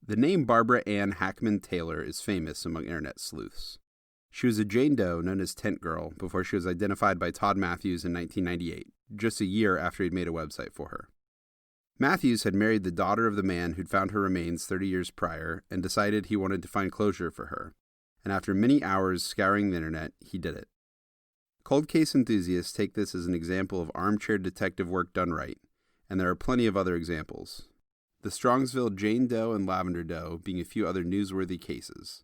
The name Barbara Ann Hackman Taylor is famous among internet sleuths. She was a Jane Doe known as Tent Girl before she was identified by Todd Matthews in 1998, just a year after he'd made a website for her. Matthews had married the daughter of the man who'd found her remains 30 years prior and decided he wanted to find closure for her, and after many hours scouring the internet, he did it. Cold case enthusiasts take this as an example of armchair detective work done right, and there are plenty of other examples. The Strongsville Jane Doe and Lavender Doe being a few other newsworthy cases.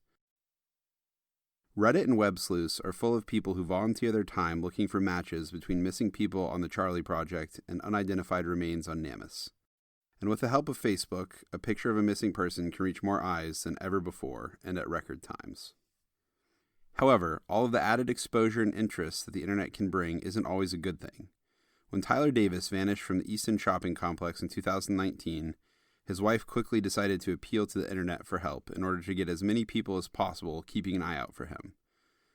Reddit and web sleuths are full of people who volunteer their time looking for matches between missing people on the Charlie Project and unidentified remains on Namus. And with the help of Facebook, a picture of a missing person can reach more eyes than ever before and at record times. However, all of the added exposure and interest that the internet can bring isn't always a good thing. When Tyler Davis vanished from the Easton shopping complex in 2019, his wife quickly decided to appeal to the internet for help in order to get as many people as possible keeping an eye out for him.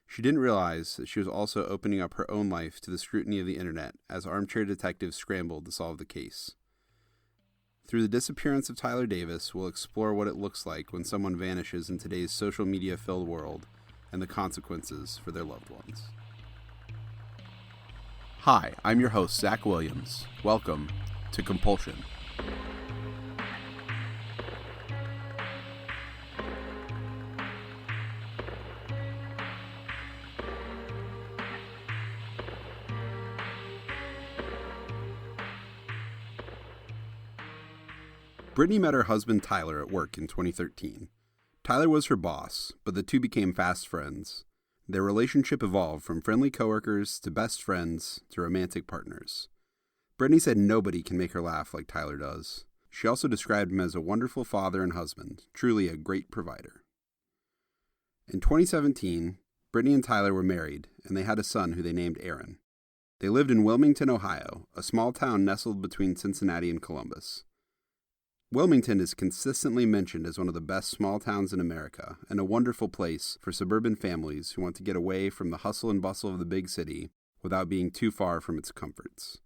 She didn't realize that she was also opening up her own life to the scrutiny of the internet as armchair detectives scrambled to solve the case. Through the disappearance of Tyler Davis, we'll explore what it looks like when someone vanishes in today's social media-filled world and the consequences for their loved ones. Hi, I'm your host, Zach Williams. Welcome to Compulsion. Brittany met her husband Tyler at work in 2013. Tyler was her boss, but the two became fast friends. Their relationship evolved from friendly coworkers to best friends to romantic partners. Brittany said nobody can make her laugh like Tyler does. She also described him as a wonderful father and husband, truly a great provider. In 2017, Brittany and Tyler were married, and they had a son who they named Aaron. They lived in Wilmington, Ohio, a small town nestled between Cincinnati and Columbus. Wilmington is consistently mentioned as one of the best small towns in America and a wonderful place for suburban families who want to get away from the hustle and bustle of the big city without being too far from its comforts.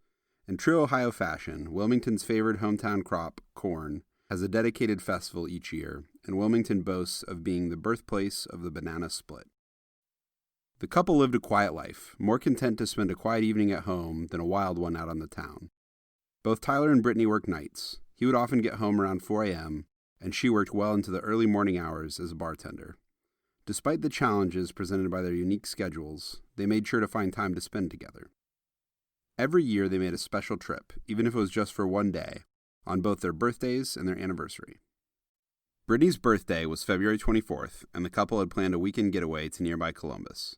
In true Ohio fashion, Wilmington's favored hometown crop, corn, has a dedicated festival each year, and Wilmington boasts of being the birthplace of the banana split. The couple lived a quiet life, more content to spend a quiet evening at home than a wild one out on the town. Both Tyler and Brittany worked nights. He would often get home around 4 a.m., and she worked well into the early morning hours as a bartender. Despite the challenges presented by their unique schedules, they made sure to find time to spend together. Every year they made a special trip, even if it was just for one day, on both their birthdays and their anniversary. Brittany's birthday was February 24th, and the couple had planned a weekend getaway to nearby Columbus.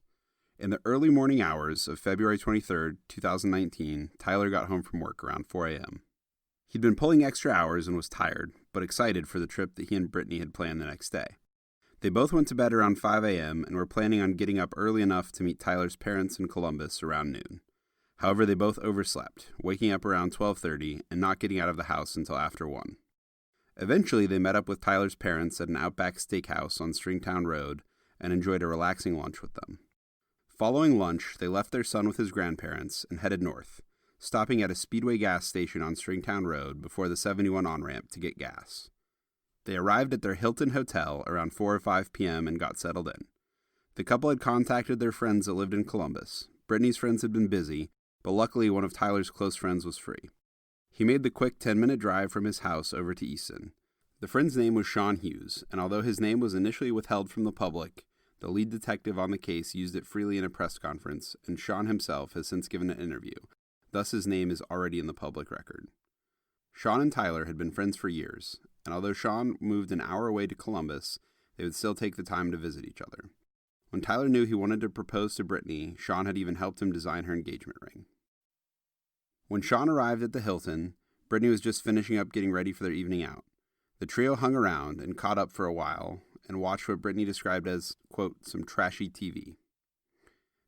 In the early morning hours of February 23rd, 2019, Tyler got home from work around 4 a.m. He'd been pulling extra hours and was tired, but excited for the trip that he and Brittany had planned the next day. They both went to bed around 5 a.m. and were planning on getting up early enough to meet Tyler's parents in Columbus around noon. However, they both overslept, waking up around 12:30 and not getting out of the house until after 1. Eventually, they met up with Tyler's parents at an Outback Steakhouse on Stringtown Road and enjoyed a relaxing lunch with them. Following lunch, they left their son with his grandparents and headed north, stopping at a Speedway gas station on Stringtown Road before the 71 on-ramp to get gas. They arrived at their Hilton Hotel around 4 or 5 p.m. and got settled in. The couple had contacted their friends that lived in Columbus. Brittany's friends had been busy, but luckily one of Tyler's close friends was free. He made the quick 10-minute drive from his house over to Easton. The friend's name was Sean Hughes, and although his name was initially withheld from the public, the lead detective on the case used it freely in a press conference, and Sean himself has since given an interview. Thus, his name is already in the public record. Sean and Tyler had been friends for years, and although Sean moved an hour away to Columbus, they would still take the time to visit each other. When Tyler knew he wanted to propose to Brittany, Sean had even helped him design her engagement ring. When Sean arrived at the Hilton, Brittany was just finishing up getting ready for their evening out. The trio hung around and caught up for a while and watched what Brittany described as, quote, some trashy TV.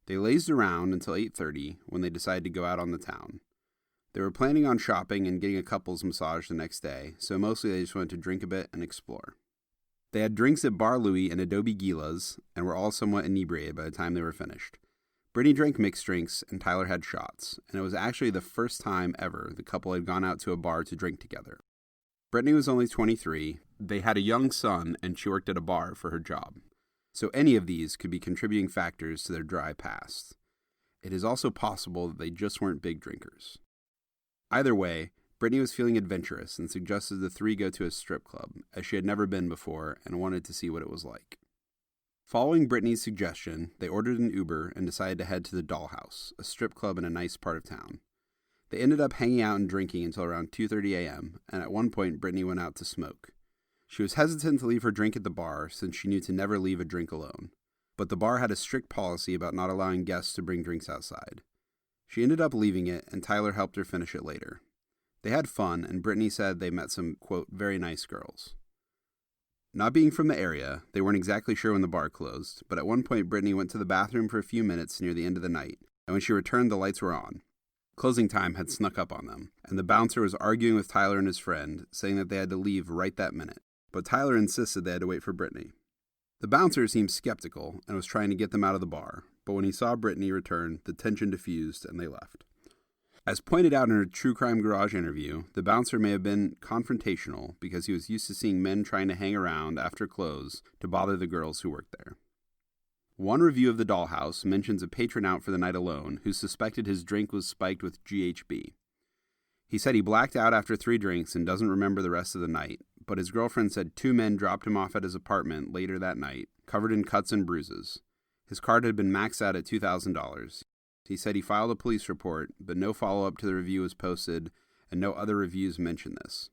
They lazed around until 8:30 when they decided to go out on the town. They were planning on shopping and getting a couples massage the next day, so mostly they just wanted to drink a bit and explore. They had drinks at Bar Louie and Adobe Gila's and were all somewhat inebriated by the time they were finished. Brittany drank mixed drinks and Tyler had shots, and it was actually the first time ever the couple had gone out to a bar to drink together. Brittany was only 23, They had a young son, and she worked at a bar for her job. So any of these could be contributing factors to their dry past. It is also possible that they just weren't big drinkers. Either way, Brittany was feeling adventurous and suggested the three go to a strip club, as she had never been before and wanted to see what it was like. Following Brittany's suggestion, they ordered an Uber and decided to head to the Dollhouse, a strip club in a nice part of town. They ended up hanging out and drinking until around 2:30 a.m., and at one point Brittany went out to smoke. She was hesitant to leave her drink at the bar since she knew to never leave a drink alone, but the bar had a strict policy about not allowing guests to bring drinks outside. She ended up leaving it, and Tyler helped her finish it later. They had fun, and Brittany said they met some, quote, very nice girls. Not being from the area, they weren't exactly sure when the bar closed, but at one point Brittany went to the bathroom for a few minutes near the end of the night, and when she returned the lights were on. Closing time had snuck up on them, and the bouncer was arguing with Tyler and his friend, saying that they had to leave right that minute, but Tyler insisted they had to wait for Brittany. The bouncer seemed skeptical and was trying to get them out of the bar, but when he saw Brittany return, the tension diffused and they left. As pointed out in her True Crime Garage interview, the bouncer may have been confrontational because he was used to seeing men trying to hang around after close to bother the girls who worked there. One review of the Dollhouse mentions a patron out for the night alone who suspected his drink was spiked with GHB. He said he blacked out after 3 drinks and doesn't remember the rest of the night, but his girlfriend said 2 men dropped him off at his apartment later that night, covered in cuts and bruises. His card had been maxed out at $2,000. He said he filed a police report, but no follow-up to the review was posted, and no other reviews mention this.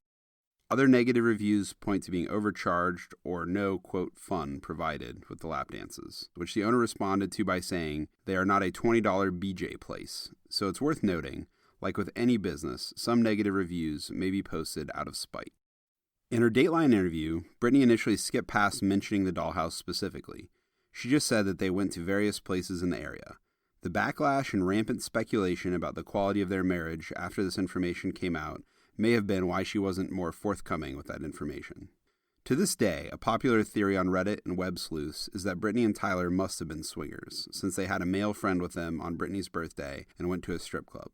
Other negative reviews point to being overcharged or no, quote, fun provided with the lap dances, which the owner responded to by saying they are not a $20 BJ place. So it's worth noting, like with any business, some negative reviews may be posted out of spite. In her Dateline interview, Brittany initially skipped past mentioning the Dollhouse specifically. She just said that they went to various places in the area. The backlash and rampant speculation about the quality of their marriage after this information came out may have been why she wasn't more forthcoming with that information. To this day, a popular theory on Reddit and web sleuths is that Brittany and Tyler must have been swingers, since they had a male friend with them on Brittany's birthday and went to a strip club.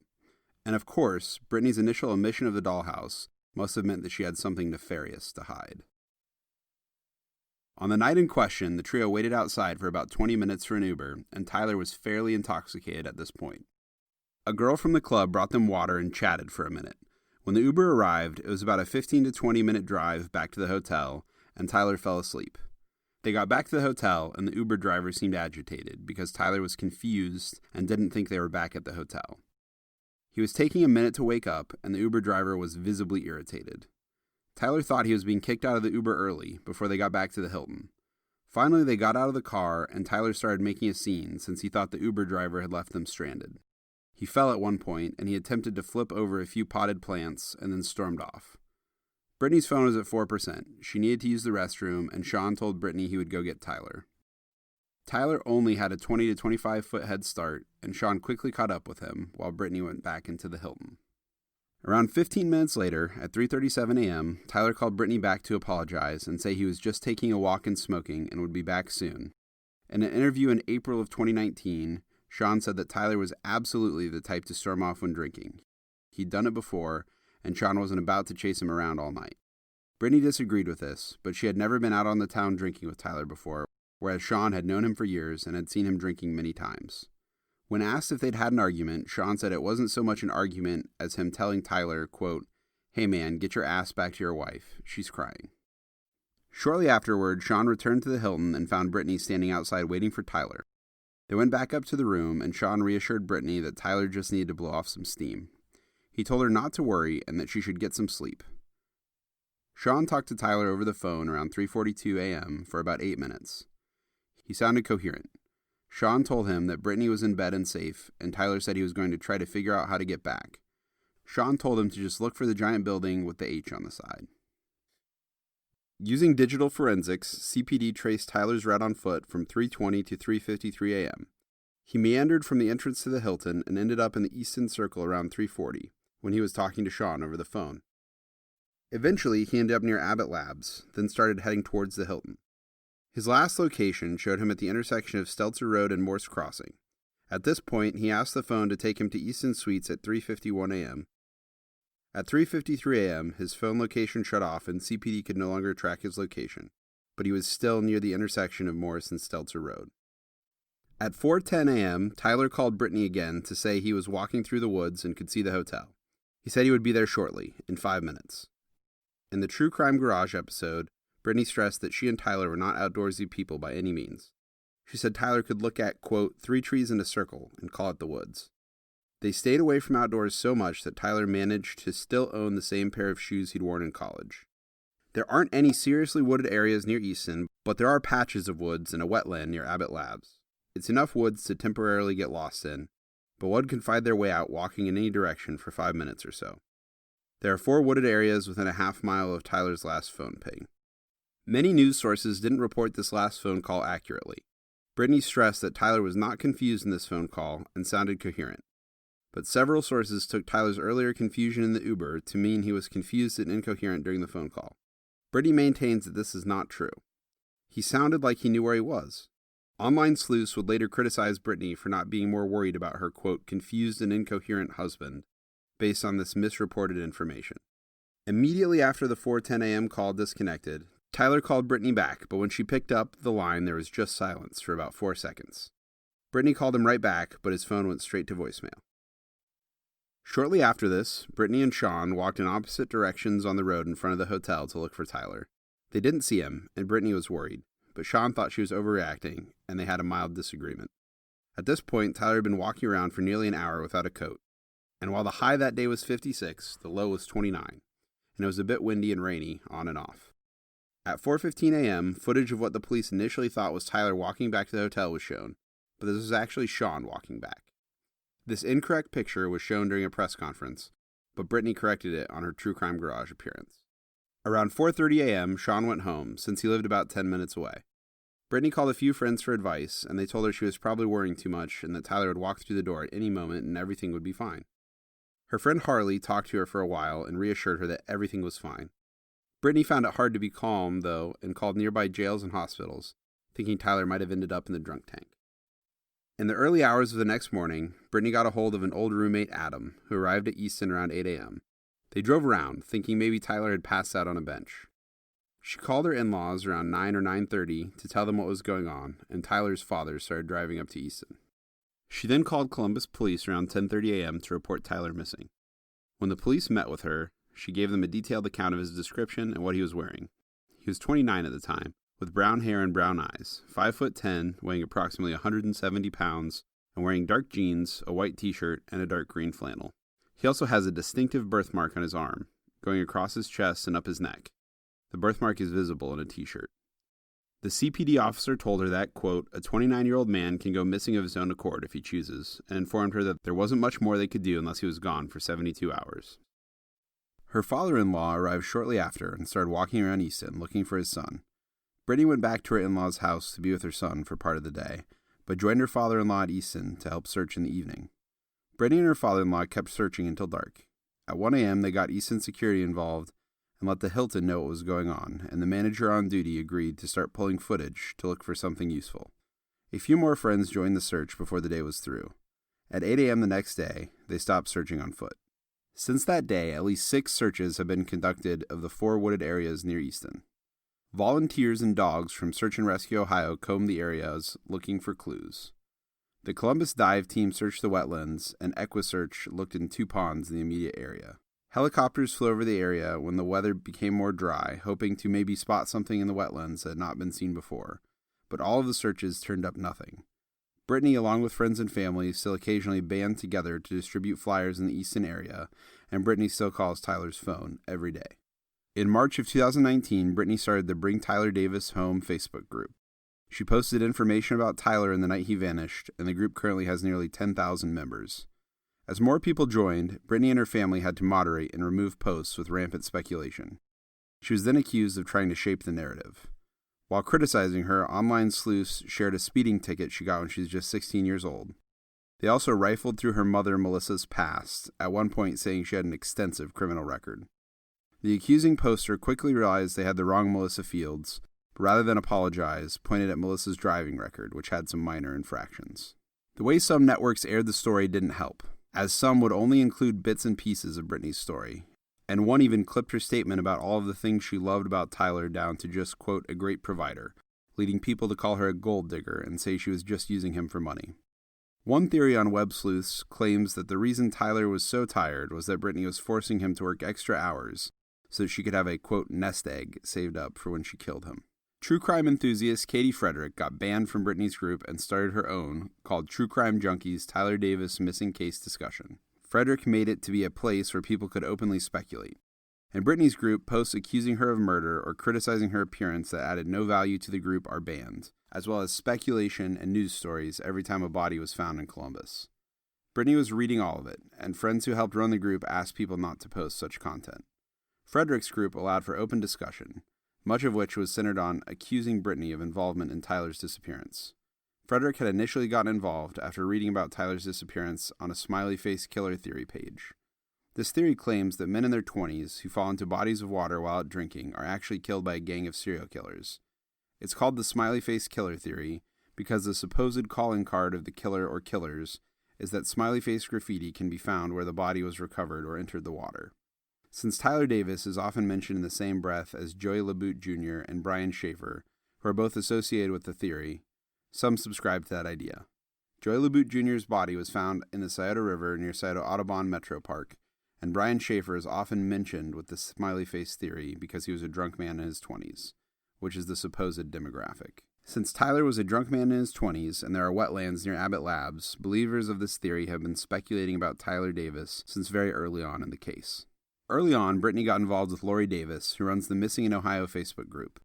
And of course, Brittany's initial omission of the Dollhouse must have meant that she had something nefarious to hide. On the night in question, the trio waited outside for about 20 minutes for an Uber, and Tyler was fairly intoxicated at this point. A girl from the club brought them water and chatted for a minute. When the Uber arrived, it was about a 15 to 20 minute drive back to the hotel, and Tyler fell asleep. They got back to the hotel, and the Uber driver seemed agitated because Tyler was confused and didn't think they were back at the hotel. He was taking a minute to wake up, and the Uber driver was visibly irritated. Tyler thought he was being kicked out of the Uber early before they got back to the Hilton. Finally, they got out of the car, and Tyler started making a scene since he thought the Uber driver had left them stranded. He fell at one point, and he attempted to flip over a few potted plants and then stormed off. Brittany's phone was at 4%. She needed to use the restroom, and Sean told Brittany he would go get Tyler. Tyler only had a 20 to 25-foot head start, and Sean quickly caught up with him while Brittany went back into the Hilton. Around 15 minutes later, at 3:37 a.m., Tyler called Brittany back to apologize and say he was just taking a walk and smoking and would be back soon. In an interview in April of 2019, Sean said that Tyler was absolutely the type to storm off when drinking. He'd done it before, and Sean wasn't about to chase him around all night. Brittany disagreed with this, but she had never been out on the town drinking with Tyler before, whereas Sean had known him for years and had seen him drinking many times. When asked if they'd had an argument, Sean said it wasn't so much an argument as him telling Tyler, quote, "Hey man, get your ass back to your wife. She's crying." Shortly afterward, Sean returned to the Hilton and found Brittany standing outside waiting for Tyler. They went back up to the room, and Sean reassured Brittany that Tyler just needed to blow off some steam. He told her not to worry and that she should get some sleep. Sean talked to Tyler over the phone around 3:42 a.m. for about 8 minutes. He sounded coherent. Sean told him that Brittany was in bed and safe, and Tyler said he was going to try to figure out how to get back. Sean told him to just look for the giant building with the H on the side. Using digital forensics, CPD traced Tyler's route on foot from 3:20 to 3:53 a.m. He meandered from the entrance to the Hilton and ended up in the Easton Circle around 3:40 when he was talking to Sean over the phone. Eventually, he ended up near Abbott Labs, then started heading towards the Hilton. His last location showed him at the intersection of Stelzer Road and Morse Crossing. At this point, he asked the phone to take him to Easton Suites at 3:51 a.m. At 3:53 a.m., his phone location shut off and CPD could no longer track his location, but he was still near the intersection of Morris and Stelzer Road. At 4:10 a.m., Tyler called Brittany again to say he was walking through the woods and could see the hotel. He said he would be there shortly, in 5 minutes. In the True Crime Garage episode, Brittany stressed that she and Tyler were not outdoorsy people by any means. She said Tyler could look at, quote, 3 trees in a circle and call it the woods. They stayed away from outdoors so much that Tyler managed to still own the same pair of shoes he'd worn in college. There aren't any seriously wooded areas near Easton, but there are patches of woods and a wetland near Abbott Labs. It's enough woods to temporarily get lost in, but one can find their way out walking in any direction for 5 minutes or so. There are 4 wooded areas within a half-mile of Tyler's last phone ping. Many news sources didn't report this last phone call accurately. Brittany stressed that Tyler was not confused in this phone call and sounded coherent. But several sources took Tyler's earlier confusion in the Uber to mean he was confused and incoherent during the phone call. Brittany maintains that this is not true. He sounded like he knew where he was. Online sleuths would later criticize Brittany for not being more worried about her, quote, confused and incoherent husband, based on this misreported information. Immediately after the 4:10 a.m. call disconnected, Tyler called Brittany back, but when she picked up the line, there was just silence for about 4 seconds. Brittany called him right back, but his phone went straight to voicemail. Shortly after this, Brittany and Sean walked in opposite directions on the road in front of the hotel to look for Tyler. They didn't see him, and Brittany was worried, but Sean thought she was overreacting, and they had a mild disagreement. At this point, Tyler had been walking around for nearly an hour without a coat, and while the high that day was 56, the low was 29, and it was a bit windy and rainy, on and off. At 4:15 a.m., footage of what the police initially thought was Tyler walking back to the hotel was shown, but this was actually Sean walking back. This incorrect picture was shown during a press conference, but Brittany corrected it on her True Crime Garage appearance. Around 4:30 a.m., Sean went home, since he lived about 10 minutes away. Brittany called a few friends for advice, and they told her she was probably worrying too much and that Tyler would walk through the door at any moment and everything would be fine. Her friend Harley talked to her for a while and reassured her that everything was fine. Brittany found it hard to be calm, though, and called nearby jails and hospitals, thinking Tyler might have ended up in the drunk tank. In the early hours of the next morning, Brittany got a hold of an old roommate, Adam, who arrived at Easton around 8 a.m. They drove around, thinking maybe Tyler had passed out on a bench. She called her in-laws around 9 or 9:30 to tell them what was going on, and Tyler's father started driving up to Easton. She then called Columbus police around 10:30 a.m. to report Tyler missing. When the police met with her, she gave them a detailed account of his description and what he was wearing. He was 29 at the time, with brown hair and brown eyes, 5'10", weighing approximately 170 pounds, and wearing dark jeans, a white t-shirt, and a dark green flannel. He also has a distinctive birthmark on his arm, going across his chest and up his neck. The birthmark is visible in a t-shirt. The CPD officer told her that, quote, a 29-year-old man can go missing of his own accord if he chooses, and informed her that there wasn't much more they could do unless he was gone for 72 hours. Her father-in-law arrived shortly after and started walking around Easton looking for his son. Brittany went back to her in-laws' house to be with her son for part of the day, but joined her father-in-law at Easton to help search in the evening. Brittany and her father-in-law kept searching until dark. At 1 a.m., they got Easton security involved and let the Hilton know what was going on, and the manager on duty agreed to start pulling footage to look for something useful. A few more friends joined the search before the day was through. At 8 a.m. the next day, they stopped searching on foot. Since that day, at least 6 searches have been conducted of the 4 wooded areas near Easton. Volunteers and dogs from Search and Rescue Ohio combed the areas looking for clues. The Columbus dive team searched the wetlands, and EquiSearch looked in 2 ponds in the immediate area. Helicopters flew over the area when the weather became more dry, hoping to maybe spot something in the wetlands that had not been seen before, but all of the searches turned up nothing. Brittany, along with friends and family, still occasionally band together to distribute flyers in the Easton area, and Brittany still calls Tyler's phone every day. In March of 2019, Brittany started the Bring Tyler Davis Home Facebook group. She posted information about Tyler in the night he vanished, and the group currently has nearly 10,000 members. As more people joined, Brittany and her family had to moderate and remove posts with rampant speculation. She was then accused of trying to shape the narrative. While criticizing her, online sleuths shared a speeding ticket she got when she was just 16 years old. They also rifled through her mother Melissa's past, at one point saying she had an extensive criminal record. The accusing poster quickly realized they had the wrong Melissa Fields, but rather than apologize, pointed at Melissa's driving record, which had some minor infractions. The way some networks aired the story didn't help, as some would only include bits and pieces of Brittany's story, And one even clipped her statement about all of the things she loved about Tyler down to just, quote, a great provider, leading people to call her a gold digger and say she was just using him for money. One theory on web sleuths claims that the reason Tyler was so tired was that Brittany was forcing him to work extra hours so that she could have a, quote, nest egg saved up for when she killed him. True crime enthusiast Katie Frederick got banned from Brittany's group and started her own, called True Crime Junkies Tyler Davis Missing Case Discussion. Frederick made it to be a place where people could openly speculate. In Brittany's group, posts accusing her of murder or criticizing her appearance that added no value to the group are banned, as well as speculation and news stories every time a body was found in Columbus. Brittany was reading all of it, and friends who helped run the group asked people not to post such content. Frederick's group allowed for open discussion, much of which was centered on accusing Brittany of involvement in Tyler's disappearance. Frederick had initially gotten involved after reading about Tyler's disappearance on a smiley face killer theory page. This theory claims that men in their 20s who fall into bodies of water while out drinking are actually killed by a gang of serial killers. It's called the smiley face killer theory because the supposed calling card of the killer or killers is that smiley face graffiti can be found where the body was recovered or entered the water. Since Tyler Davis is often mentioned in the same breath as Joey LaBute Jr. and Brian Schaefer, who are both associated with the theory, some subscribe to that idea. Joey LaBute Jr.'s body was found in the Scioto River near Scioto Audubon Metro Park, and Brian Schaefer is often mentioned with the smiley face theory because he was a drunk man in his 20s, which is the supposed demographic. Since Tyler was a drunk man in his 20s and there are wetlands near Abbott Labs, believers of this theory have been speculating about Tyler Davis since very early on in the case. Early on, Brittany got involved with Lori Davis, who runs the Missing in Ohio Facebook group.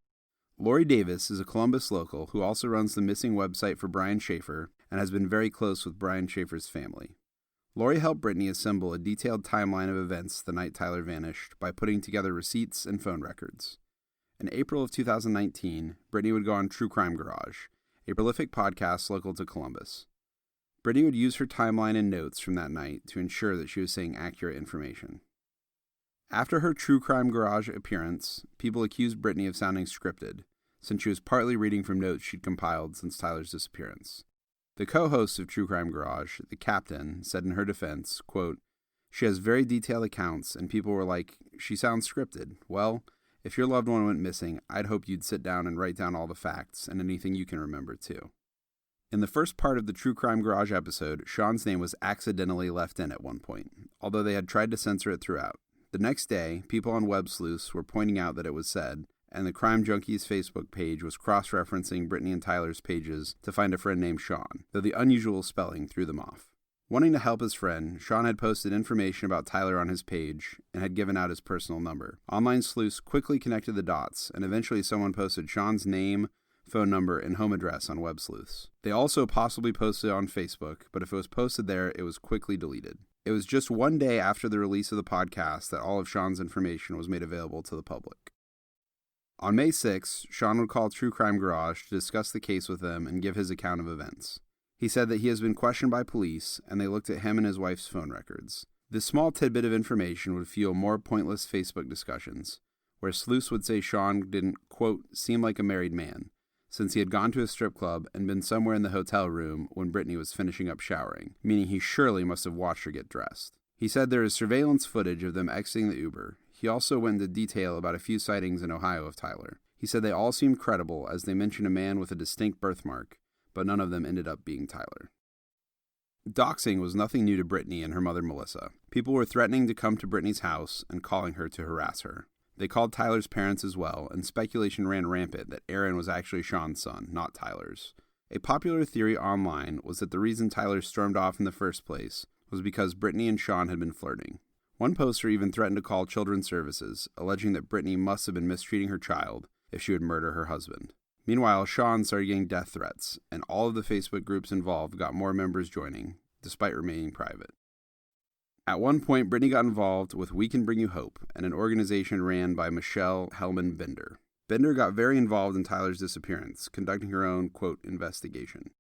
Lori Davis is a Columbus local who also runs the missing website for Brian Schaefer and has been very close with Brian Schaefer's family. Lori helped Brittany assemble a detailed timeline of events the night Tyler vanished by putting together receipts and phone records. In April of 2019, Brittany would go on True Crime Garage, a prolific podcast local to Columbus. Brittany would use her timeline and notes from that night to ensure that she was saying accurate information. After her True Crime Garage appearance, people accused Brittany of sounding scripted, since she was partly reading from notes she'd compiled since Tyler's disappearance. The co-host of True Crime Garage, the captain, said in her defense, quote, "She has very detailed accounts, and people were like, she sounds scripted. Well, if your loved one went missing, I'd hope you'd sit down and write down all the facts and anything you can remember, too." In the first part of the True Crime Garage episode, Sean's name was accidentally left in at one point, although they had tried to censor it throughout. The next day, people on web sleuths were pointing out that it was said, and the Crime Junkies Facebook page was cross-referencing Brittany and Tyler's pages to find a friend named Sean, though the unusual spelling threw them off. Wanting to help his friend, Sean had posted information about Tyler on his page and had given out his personal number. Online sleuths quickly connected the dots, and eventually someone posted Sean's name, phone number, and home address on web sleuths. They also possibly posted it on Facebook, but if it was posted there, it was quickly deleted. It was just one day after the release of the podcast that all of Sean's information was made available to the public. On May 6th, Sean would call True Crime Garage to discuss the case with them and give his account of events. He said that he has been questioned by police, and they looked at him and his wife's phone records. This small tidbit of information would fuel more pointless Facebook discussions, where sleuths would say Sean didn't, quote, seem like a married man, since he had gone to a strip club and been somewhere in the hotel room when Brittany was finishing up showering, meaning he surely must have watched her get dressed. He said there is surveillance footage of them exiting the Uber. He also went into detail about a few sightings in Ohio of Tyler. He said they all seemed credible as they mentioned a man with a distinct birthmark, but none of them ended up being Tyler. Doxing was nothing new to Brittany and her mother Melissa. People were threatening to come to Brittany's house and calling her to harass her. They called Tyler's parents as well, and speculation ran rampant that Aaron was actually Sean's son, not Tyler's. A popular theory online was that the reason Tyler stormed off in the first place was because Brittany and Sean had been flirting. One poster even threatened to call Children's Services, alleging that Brittany must have been mistreating her child if she would murder her husband. Meanwhile, Sean started getting death threats, and all of the Facebook groups involved got more members joining, despite remaining private. At one point, Brittany got involved with We Can Bring You Hope, and an organization ran by Michelle Hellman Bender. Bender got very involved in Tyler's disappearance, conducting her own, quote, investigation.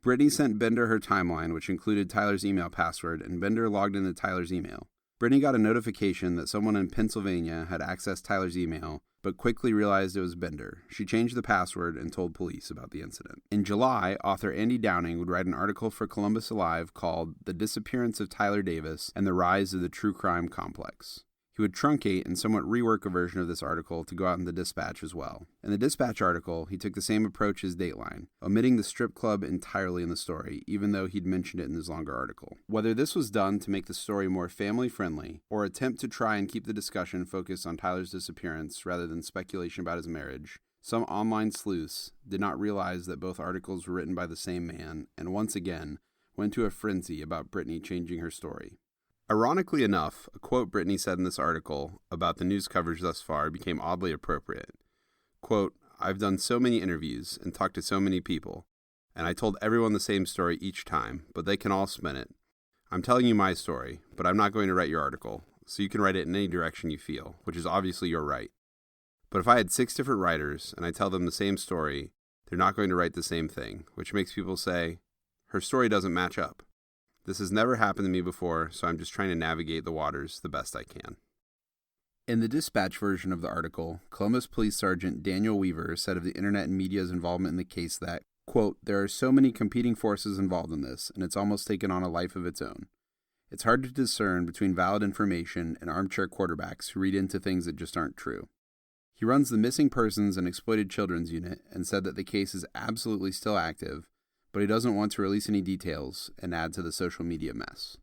Brittany sent Bender her timeline, which included Tyler's email password, and Bender logged into Tyler's email. Brittany got a notification that someone in Pennsylvania had accessed Tyler's email, but quickly realized it was Bender. She changed the password and told police about the incident. In July, author Andy Downing would write an article for Columbus Alive called The Disappearance of Tyler Davis and the Rise of the True Crime Complex. He would truncate and somewhat rework a version of this article to go out in the Dispatch as well. In the Dispatch article, he took the same approach as Dateline, omitting the strip club entirely in the story, even though he'd mentioned it in his longer article. Whether this was done to make the story more family-friendly, or attempt to try and keep the discussion focused on Tyler's disappearance rather than speculation about his marriage, some online sleuths did not realize that both articles were written by the same man, and once again, went to a frenzy about Brittany changing her story. Ironically enough, a quote Brittany said in this article about the news coverage thus far became oddly appropriate. Quote, "I've done so many interviews and talked to so many people, and I told everyone the same story each time, but they can all spin it. I'm telling you my story, but I'm not going to write your article, so you can write it in any direction you feel, which is obviously your right. But if I had 6 different writers and I tell them the same story, they're not going to write the same thing, which makes people say, her story doesn't match up. This has never happened to me before, so I'm just trying to navigate the waters the best I can." In the Dispatch version of the article, Columbus Police Sergeant Daniel Weaver said of the internet and media's involvement in the case that, quote, "There are so many competing forces involved in this, and it's almost taken on a life of its own. It's hard to discern between valid information and armchair quarterbacks who read into things that just aren't true." He runs the Missing Persons and Exploited Children's Unit and said that the case is absolutely still active, but he doesn't want to release any details and add to the social media mess.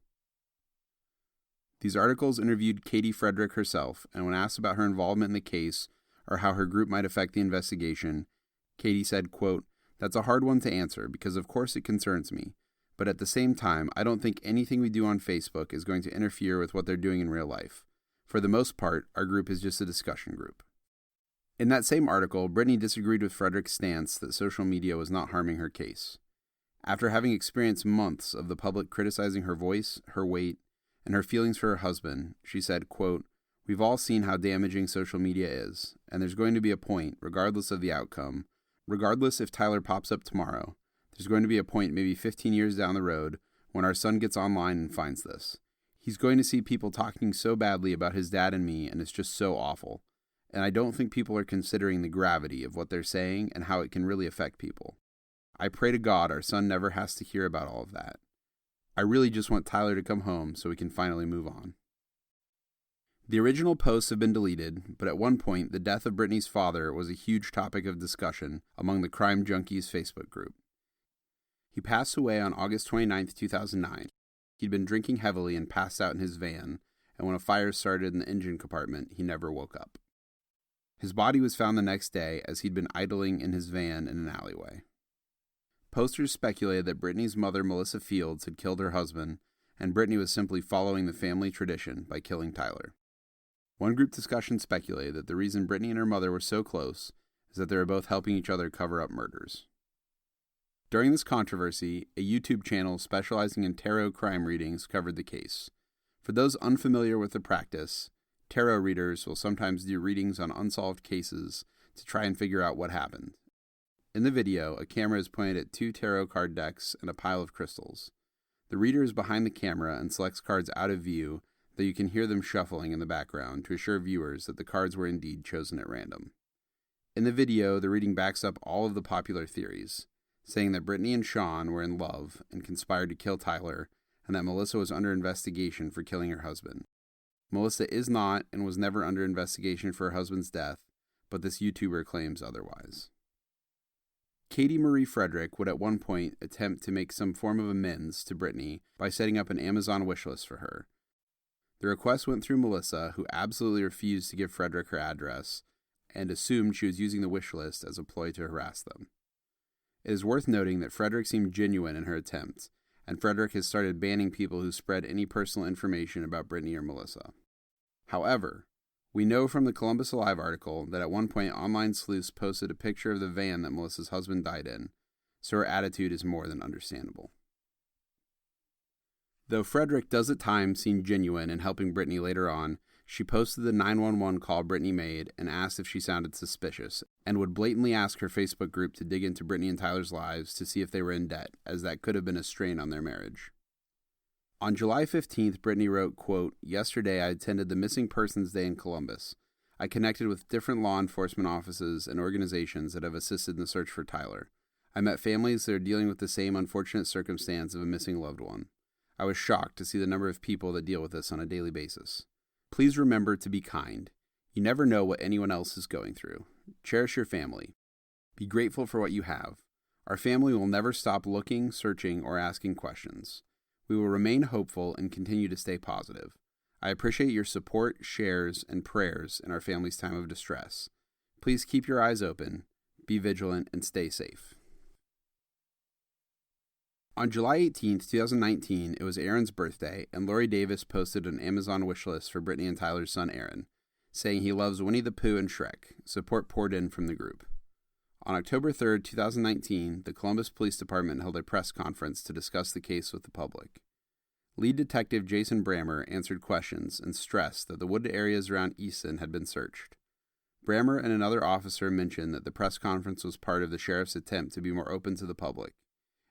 These articles interviewed Katie Frederick herself, and when asked about her involvement in the case or how her group might affect the investigation, Katie said, quote, "That's a hard one to answer because of course it concerns me, but at the same time, I don't think anything we do on Facebook is going to interfere with what they're doing in real life. For the most part, our group is just a discussion group." In that same article, Brittany disagreed with Frederick's stance that social media was not harming her case. After having experienced months of the public criticizing her voice, her weight, and her feelings for her husband, she said, quote, "We've all seen how damaging social media is, and there's going to be a point, regardless of the outcome, regardless if Tyler pops up tomorrow, there's going to be a point maybe 15 years down the road when our son gets online and finds this. He's going to see people talking so badly about his dad and me, and it's just so awful. And I don't think people are considering the gravity of what they're saying and how it can really affect people. I pray to God our son never has to hear about all of that. I really just want Tyler to come home so we can finally move on." The original posts have been deleted, but at one point, the death of Brittany's father was a huge topic of discussion among the Crime Junkies Facebook group. He passed away on August 29, 2009. He'd been drinking heavily and passed out in his van, and when a fire started in the engine compartment, he never woke up. His body was found the next day as he'd been idling in his van in an alleyway. Posters speculated that Brittany's mother, Melissa Fields, had killed her husband, and Brittany was simply following the family tradition by killing Tyler. One group discussion speculated that the reason Brittany and her mother were so close is that they were both helping each other cover up murders. During this controversy, a YouTube channel specializing in tarot crime readings covered the case. For those unfamiliar with the practice, tarot readers will sometimes do readings on unsolved cases to try and figure out what happened. In the video, a camera is pointed at 2 tarot card decks and a pile of crystals. The reader is behind the camera and selects cards out of view, though you can hear them shuffling in the background to assure viewers that the cards were indeed chosen at random. In the video, the reading backs up all of the popular theories, saying that Brittany and Sean were in love and conspired to kill Tyler, and that Melissa was under investigation for killing her husband. Melissa is not and was never under investigation for her husband's death, but this YouTuber claims otherwise. Katie Marie Frederick would at one point attempt to make some form of amends to Brittany by setting up an Amazon wishlist for her. The request went through Melissa, who absolutely refused to give Frederick her address and assumed she was using the wishlist as a ploy to harass them. It is worth noting that Frederick seemed genuine in her attempt, and Frederick has started banning people who spread any personal information about Brittany or Melissa. However, we know from the Columbus Alive article that at one point online sleuths posted a picture of the van that Melissa's husband died in, so her attitude is more than understandable. Though Frederick does at times seem genuine in helping Brittany later on, she posted the 911 call Brittany made and asked if she sounded suspicious, and would blatantly ask her Facebook group to dig into Brittany and Tyler's lives to see if they were in debt, as that could have been a strain on their marriage. On July 15th, Brittany wrote, quote, "Yesterday I attended the Missing Persons Day in Columbus. I connected with different law enforcement offices and organizations that have assisted in the search for Tyler. I met families that are dealing with the same unfortunate circumstance of a missing loved one. I was shocked to see the number of people that deal with this on a daily basis. Please remember to be kind. You never know what anyone else is going through. Cherish your family. Be grateful for what you have. Our family will never stop looking, searching, or asking questions. We will remain hopeful and continue to stay positive. I appreciate your support, shares, and prayers in our family's time of distress. Please keep your eyes open, be vigilant, and stay safe. On July 18, 2019, it was Aaron's birthday, and Lori Davis posted an Amazon wishlist for Brittany and Tyler's son Aaron, saying he loves Winnie the Pooh and Shrek. Support poured in from the group. On October 3, 2019, the Columbus Police Department held a press conference to discuss the case with the public. Lead Detective Jason Brammer answered questions and stressed that the wooded areas around Easton had been searched. Brammer and another officer mentioned that the press conference was part of the sheriff's attempt to be more open to the public,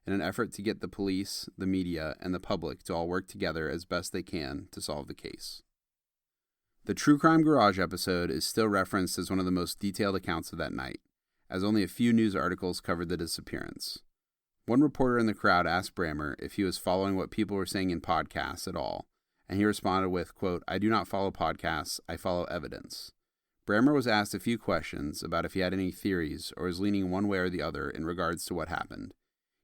in an effort to get the police, the media, and the public to all work together as best they can to solve the case. The True Crime Garage episode is still referenced as one of the most detailed accounts of that night, as only a few news articles covered the disappearance. One reporter in the crowd asked Brammer if he was following what people were saying in podcasts at all, and he responded with, quote, "I do not follow podcasts, I follow evidence." Brammer was asked a few questions about if he had any theories or was leaning one way or the other in regards to what happened.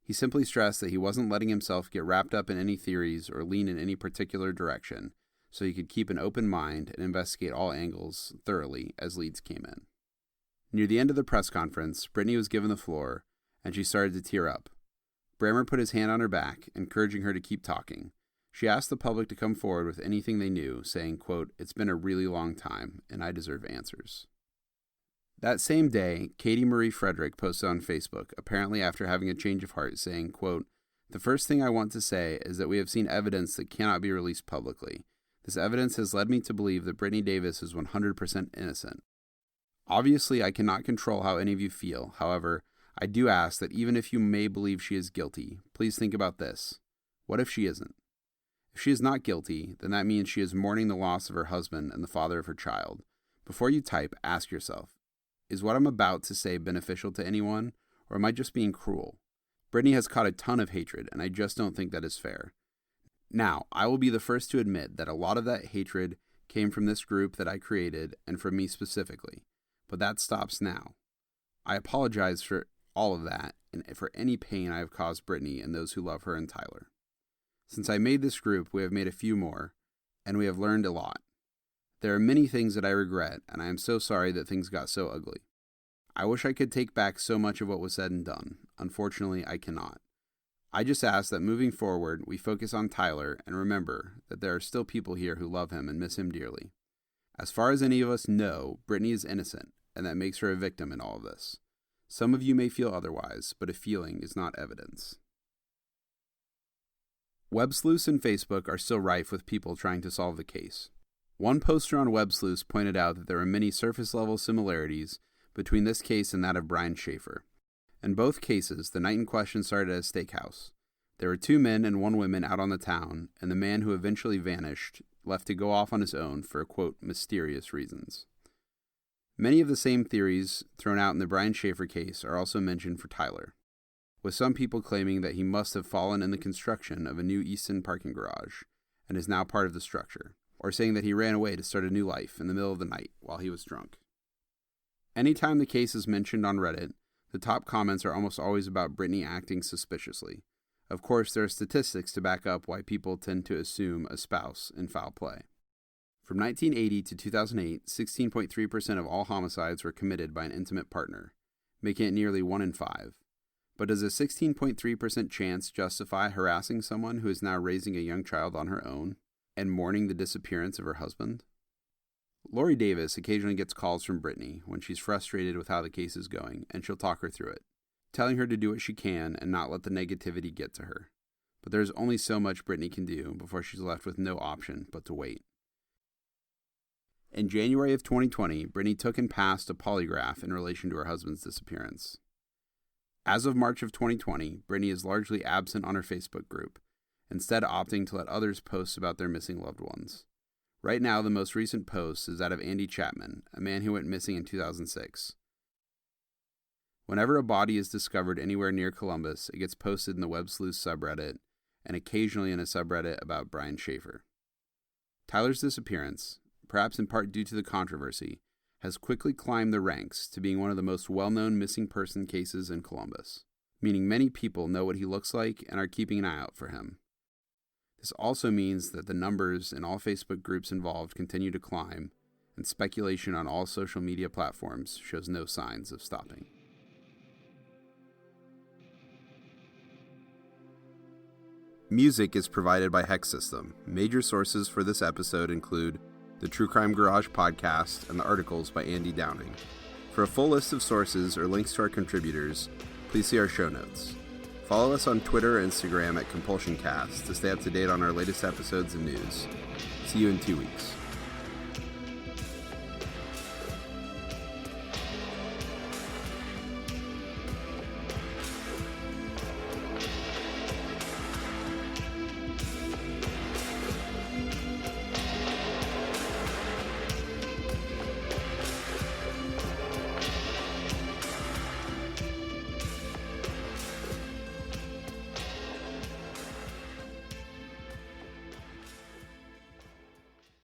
He simply stressed that he wasn't letting himself get wrapped up in any theories or lean in any particular direction, so he could keep an open mind and investigate all angles thoroughly as leads came in. Near the end of the press conference, Brittany was given the floor, and she started to tear up. Brammer put his hand on her back, encouraging her to keep talking. She asked the public to come forward with anything they knew, saying, quote, "It's been a really long time, and I deserve answers." That same day, Katie Marie Frederick posted on Facebook, apparently after having a change of heart, saying, quote, "The first thing I want to say is that we have seen evidence that cannot be released publicly. This evidence has led me to believe that Brittany Davis is 100% innocent. Obviously, I cannot control how any of you feel. However, I do ask that even if you may believe she is guilty, please think about this. What if she isn't? If she is not guilty, then that means she is mourning the loss of her husband and the father of her child. Before you type, ask yourself, is what I'm about to say beneficial to anyone, or am I just being cruel? Brittany has caught a ton of hatred, and I just don't think that is fair. Now, I will be the first to admit that a lot of that hatred came from this group that I created and from me specifically, but that stops now. I apologize for all of that and for any pain I have caused Brittany and those who love her and Tyler. Since I made this group, we have made a few more, and we have learned a lot. There are many things that I regret, and I am so sorry that things got so ugly. I wish I could take back so much of what was said and done. Unfortunately, I cannot. I just ask that moving forward, we focus on Tyler and remember that there are still people here who love him and miss him dearly. As far as any of us know, Brittany is innocent, and that makes her a victim in all of this. Some of you may feel otherwise, but a feeling is not evidence. Web sleuths and Facebook are still rife with people trying to solve the case. One poster on Web Sleuths pointed out that there are many surface-level similarities between this case and that of Brian Schaefer. In both cases, the night in question started at a steakhouse. There were 2 men and 1 woman out on the town, and the man who eventually vanished left to go off on his own for, quote, mysterious reasons. Many of the same theories thrown out in the Brian Schaefer case are also mentioned for Tyler, with some people claiming that he must have fallen in the construction of a new Easton parking garage and is now part of the structure, or saying that he ran away to start a new life in the middle of the night while he was drunk. Anytime the case is mentioned on Reddit, the top comments are almost always about Brittany acting suspiciously. Of course, there are statistics to back up why people tend to assume a spouse in foul play. From 1980 to 2008, 16.3% of all homicides were committed by an intimate partner, making it nearly 1 in 5. But does a 16.3% chance justify harassing someone who is now raising a young child on her own and mourning the disappearance of her husband? Lori Davis occasionally gets calls from Brittany when she's frustrated with how the case is going, and she'll talk her through it, telling her to do what she can and not let the negativity get to her. But there's only so much Brittany can do before she's left with no option but to wait. In January of 2020, Brittany took and passed a polygraph in relation to her husband's disappearance. As of March of 2020, Brittany is largely absent on her Facebook group, instead opting to let others post about their missing loved ones. Right now, the most recent post is that of Andy Chapman, a man who went missing in 2006. Whenever a body is discovered anywhere near Columbus, it gets posted in the Web Sleuths subreddit, and occasionally in a subreddit about Brian Schaefer. Tyler's disappearance, perhaps in part due to the controversy, has quickly climbed the ranks to being one of the most well-known missing person cases in Columbus, meaning many people know what he looks like and are keeping an eye out for him. This also means that the numbers in all Facebook groups involved continue to climb, and speculation on all social media platforms shows no signs of stopping. Music is provided by Hexsystem. Major sources for this episode include the True Crime Garage podcast and the articles by Andy Downing. For a full list of sources or links to our contributors, please see our show notes. Follow us on Twitter and Instagram at CompulsionCast to stay up to date on our latest episodes and news. See you in 2 weeks.